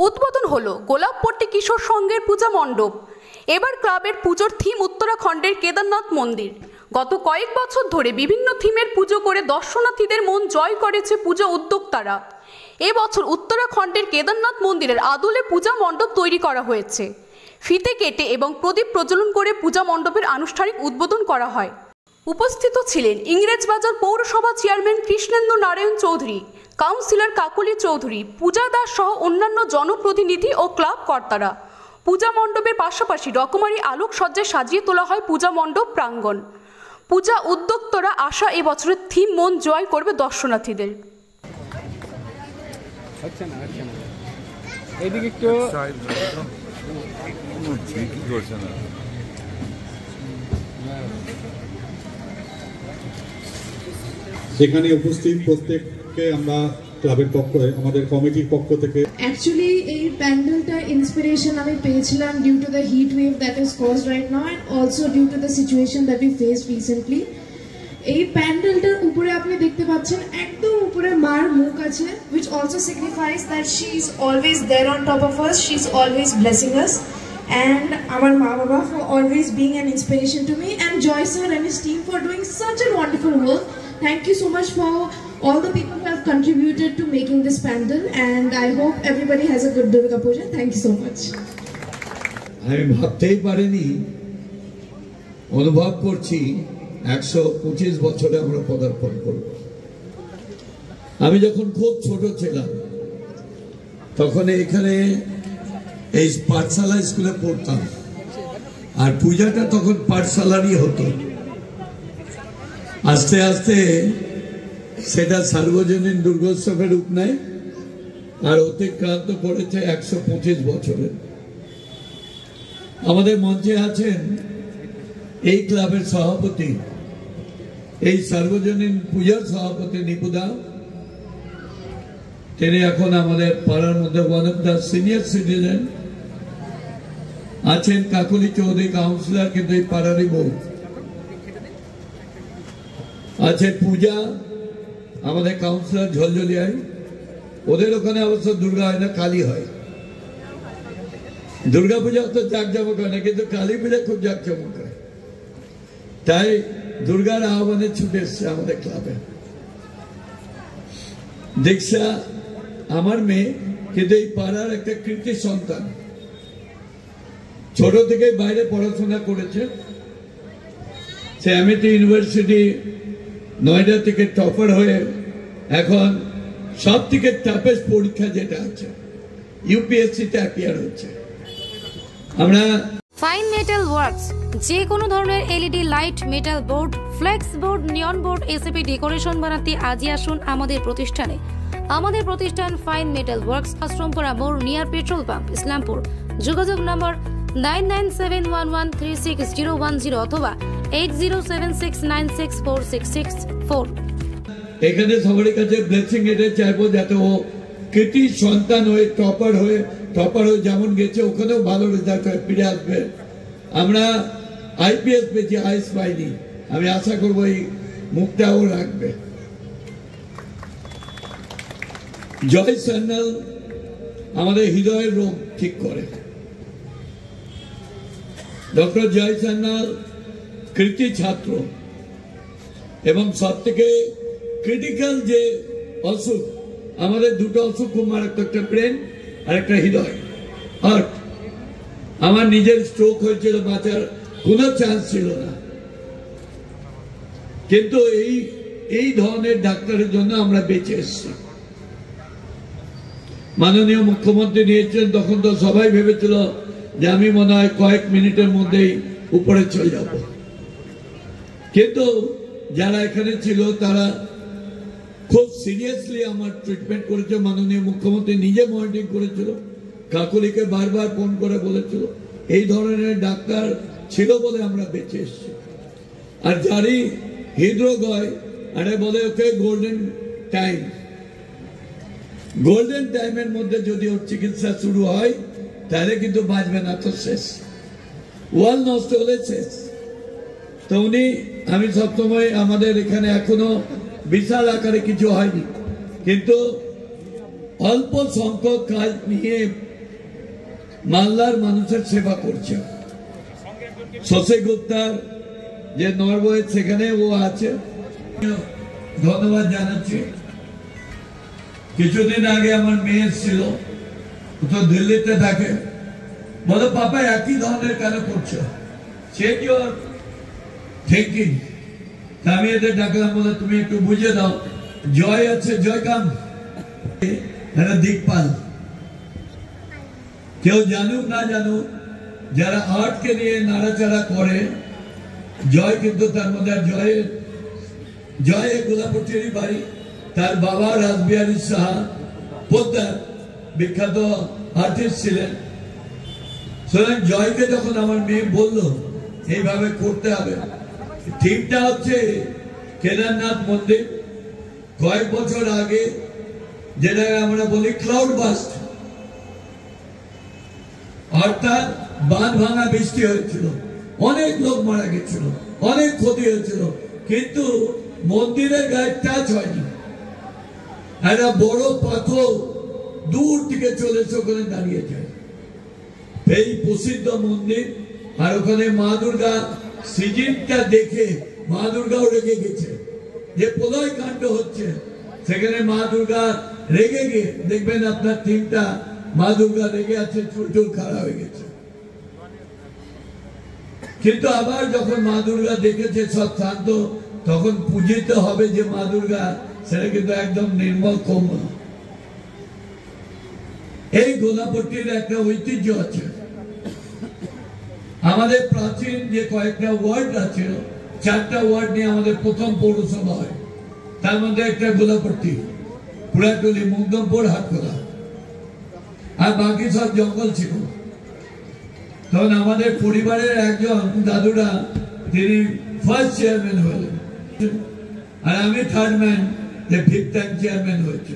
উদ্বোধন হলো গোলাপপট্টি কিশোর সংঘের পূজা মণ্ডপ। এবার ক্লাবের পুজোর থিম উত্তরাখণ্ডের কেদারনাথ মন্দির। গত কয়েক বছর ধরে বিভিন্ন থিমের পুজো করে দর্শনার্থীদের মন জয় করেছে পূজা উদ্যোক্তারা। এবছর উত্তরাখণ্ডের কেদারনাথ মন্দিরের আদলে পূজা মণ্ডপ তৈরি করা হয়েছে। ফিতে কেটে এবং প্রদীপ প্রজ্বলন করে পূজা মণ্ডপের আনুষ্ঠানিক উদ্বোধন করা হয়। উপস্থিত ছিলেন ইংরেজবাজার পৌরসভা চেয়ারম্যান কৃষ্ণেন্দু নারায়ণ চৌধুরী, কাউন্সিলর কাকলি চৌধুরী, পূজা দাস সহ অন্যান্য জনপ্রতিনিধি ও ক্লাব কর্তারা। পূজা মণ্ডপের পাশাপাশি রকমারি আলোকসজ্জায় সাজিয়ে তোলা হয় পূজা মণ্ডপ প্রাঙ্গণ। পূজা উদ্যোক্তারা আশা এবছরের থিম মন জয় করবে দর্শনার্থীদের। সেখানে উপস্থিত প্রত্যেককে আমরা ক্লাবের পক্ষ আমাদের কমিটির পক্ষ থেকে অ্যাকচুয়ালি এই প্যান্ডেলটা ইন্সপিরেশন আমি পেয়েছিলাম due to the heat wave that is caused right now and also due to the situation that we faced recently. এই প্যান্ডেলটার উপরে আপনি দেখতে পাচ্ছেন একদম উপরে মার মুখ আছে, which also signifies that she is always there on top of us, she is always blessing us, and our Ma Baba for always being an inspiration to me, and Joy sir and his team for doing such a wonderful work. Thank you so much for all the people who have contributed to making this pandal, and I hope everybody has a good Durga Puja. Thank you so much. আমি ভাবতেই পারিনি, অনুভব করছি 125 বছরে আমরা পদার্পণ করব। আমি যখন খুব ছোট ছিলাম তখন এখানে এই পাঠশালা স্কুলে পড়তাম, আর পূজাটা তখন পাঠশালারই হতো। আস্তে আস্তে সেটা সার্বজনীন দুর্গোৎসবের রূপ নেয়, আর অতিক্রান্ত করেছে 125 বছরের। আমাদের মঞ্চে আছেন এই ক্লাবের সভাপতি, এই সার্বজনীন পূজার সভাপতি নিপুদা। তিনি এখন আমাদের পাড়ার মধ্যে one of the senior citizen. আছেন কাকলি চৌধুরী, কাউন্সিলর, কিন্তু এই পাড়ারই বউ। আছে পূজা, আমাদের কাউন্সিলর ঝলঝলিয়ায়। ওদের ওখানে অবশ্য দুর্গা হয় না, কালী হয়। দুর্গা পূজা তো জাঁকজমক হয় না, কিন্তু কালী পূজা খুব জাঁকজমক হয়। তাই দুর্গার আহ্বানে ছুটে এসছে আমাদের ক্লাবে। দীক্ষা আমার মেয়ে, কিন্তু এই পাড়ার একটা কৃতি সন্তান। ছোট থেকে বাইরে পড়াশোনা করেছে। সে এমআইটি ইউনিভার্সিটি নয়ডা থেকে টপার হয়ে এখন সব থেকে টাফেস্ট পরীক্ষা যেটা আছে ইউপিএসসিতে অ্যাপিয়ার হচ্ছে। আমরা ফাইন মেটাল ওয়ার্কস, যে কোনো ধরনের LED light, metal board, flakes board, নিয়ন বোর্ড, এসএপি ডেকোরেশন বানাতে আজই আসুন আমাদের প্রতিষ্ঠানে। আমাদের প্রতিষ্ঠান ফাইন মেটাল ওয়ার্কস, আশ্রমপুরা মোড়, নিয়ার পেট্রোল পাম্প, ইসলামপুর। যোগাযোগ নম্বর 9971136010 অথবা 8076964664। এখানে সবার কাছে ব্লেসিং এটা চাইবো, যাতে ও কৃতি সন্তান হয়ে টপার হয়ে যেমন গেছে ওখানেও ভালো রেজাল্ট হয়ে ফিরে আসবে। আমরা আইপিএস পেয়েছি, আইস পাইনি। আমি আশা করবো এই মুখটাও রাখবে। জয় সান্যাল আমাদের হৃদয়ের রোগ ঠিক করে। ডক্টর জয় সান্যাল কৃতি ছাত্র, এবং সব থেকে ক্রিটিক্যাল যে অসুখ, আমাদের দুটো অসুখ খুব মারাত্মক, একটা ব্রেন আর একটা হৃদয়, হার্ট। আমার নিজের স্ট্রোক হয়েছিল, বাঁচার কোনো চান্স ছিল না, কিন্তু এই ধরনের ডাক্তারের জন্য আমরা বেঁচে এসেছি। মাননীয় মুখ্যমন্ত্রী নিয়েছেন, তখন তো সবাই ভেবেছিল যে আমি মনে হয় কয়েক মিনিটের মধ্যেই উপরে চলে যাব, কিন্তু যারা এখানে ছিল তারা খুব সিরিয়াসলি আমার ট্রিটমেন্ট করেছে। মাননীয় মুখ্যমন্ত্রী নিজে মনিটরিং করেছিল, কাকুলিকে বারবার ফোন করে বলেছিল। এই ধরনের ডাক্তার ছিল বলে আমরা বেঁচে এসেছি। আর যারই হৃদরোগ হয়, আরে বলে ওকে গোল্ডেন টাইম, গোল্ডেন টাইমের মধ্যে যদি ওর চিকিৎসা শুরু হয় তাহলে কিন্তু বাঁচবে না, তো শেষ, ওয়াল নষ্ট হলে শেষ। তো উনি, আমি সবসময়, আমাদের এখানে এখনো বিশাল আকারে কিছু হয়নি, কিন্তু অল্প সংখ্যক কাজ নিয়ে মালদার মানুষের সেবা করছে। শশী গুপ্তার যে নরওয়ে সেখানে ও আছে, ধন্যবাদ জানাচ্ছি। কিছুদিন আগে আমার মেয়ে ছিল, তো দিল্লিতে থাকে, বলো পাপা একই ধরনের কেন করছো, সে কি ওর থিঙ্কিং। আমি এদের ডাকলাম, বলে তুমি একটু বুঝে দাও, জয় আছে জয়কাম, দিকপাল। কেউ জানুক না জানুক, যারা আর্টকে নিয়ে নাড়াচাড়া করে, জয় কিন্তু তার মধ্যে জয় গোলাপটিরই বাড়ি, তার বাবা রাসবিহারী সাহা পোদ্দার বিখ্যাত আর্টিস্ট ছিলেন। সুতরাং জয়কে যখন আমার মেয়ে বলল এইভাবে করতে হবে, থিমটা হচ্ছে কেদারনাথ মন্দির। কয়েক বছর আগে যেটাকে আমরা বলি ক্লাউড বাস্ট, অর্থাৎ বাঁধ ভাঙা বৃষ্টি হয়েছিল, অনেক লোক মারা গেছিল, অনেক ক্ষতি হয়েছিল, কিন্তু মন্দিরের গায়ে টাচ হয়নি। একটা বড় পাথর দূর থেকে চলেছে, ওখানে দাঁড়িয়ে যায়। এই প্রসিদ্ধ মন্দির, আর ওখানে মা দুর্গা সিজনটা দেখে মা দুর্গাও রেগে গেছে যে প্রলয় কাণ্ড হচ্ছে, সেখানে মা দুর্গা রেগে গিয়ে দেখবেন আপনার থিমটা মা দুর্গা রেগে আছে, চুল খারাপ হয়ে গেছে। কিন্তু আবার যখন মা দুর্গা দেখেছে সব শান্ত, তখন পুজিতে হবে যে মা দুর্গা, সেটা কিন্তু একদম নির্মল কোমল। এই গোলাপট্টির একটা ঐতিহ্য আছে। আমাদের প্রাচীন যে কয়েকটা ওয়ার্ড আছে, 4টা ওয়ার্ড নিয়ে আমাদের প্রথম পৌরসভা হয়, তার মধ্যে একটা গোলাপট্টি, পুরাটুলি, মুগদমপুর, হাটখোলা, আর বাকি সব জঙ্গল ছিল। তখন আমাদের পরিবারের একজন দাদুরা, তিনি ফার্স্ট চেয়ারম্যান হলেন, আর আমি থার্ড ম্যান, যে 5th টাইম চেয়ারম্যান হয়েছে।